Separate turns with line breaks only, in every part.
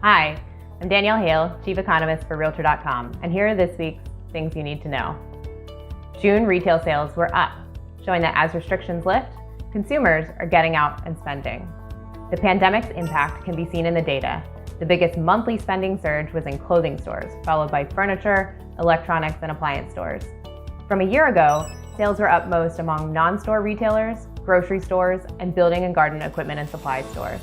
Hi, I'm Danielle Hale, Chief Economist for REALTOR.com, and here are this week's things you need to know. June retail sales were up, showing that as restrictions lift, consumers are getting out and spending. The pandemic's impact can be seen in the data. The biggest monthly spending surge was in clothing stores, followed by furniture, electronics, and appliance stores. From a year ago, sales were up most among non-store retailers, grocery stores, and building and garden equipment and supply stores.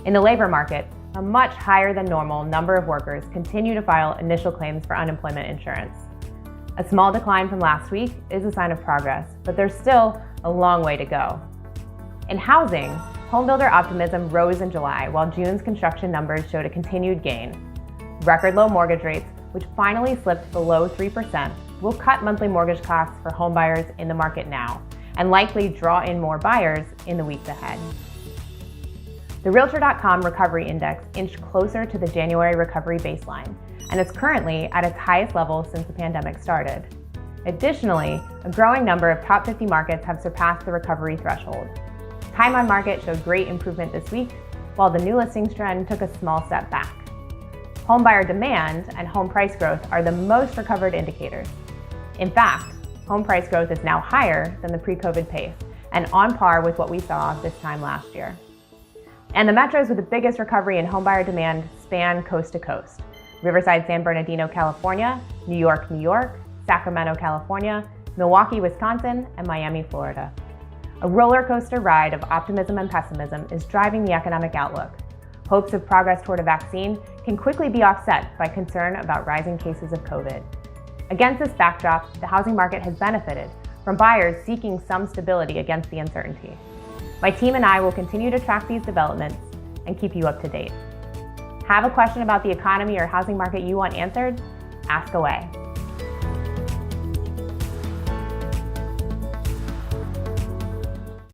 In the labor market, a much higher than normal number of workers continue to file initial claims for unemployment insurance. A small decline from last week is a sign of progress, but there's still a long way to go. In housing, homebuilder optimism rose in July, while June's construction numbers showed a continued gain. Record low mortgage rates, which finally slipped below 3%, will cut monthly mortgage costs for homebuyers in the market now, and likely draw in more buyers in the weeks ahead. The Realtor.com Recovery Index inched closer to the January recovery baseline, and is currently at its highest level since the pandemic started. Additionally, a growing number of top 50 markets have surpassed the recovery threshold. Time on market showed great improvement this week, while the new listings trend took a small step back. Homebuyer demand and home price growth are the most recovered indicators. In fact, home price growth is now higher than the pre-COVID pace, and on par with what we saw this time last year. And the metros with the biggest recovery in homebuyer demand span coast to coast: Riverside, San Bernardino, California; New York, New York; Sacramento, California; Milwaukee, Wisconsin; and Miami, Florida. A roller coaster ride of optimism and pessimism is driving the economic outlook. Hopes of progress toward a vaccine can quickly be offset by concern about rising cases of COVID. Against this backdrop, the housing market has benefited from buyers seeking some stability against the uncertainty. My team and I will continue to track these developments and keep you up to date. Have a question about the economy or housing market you want answered? Ask away.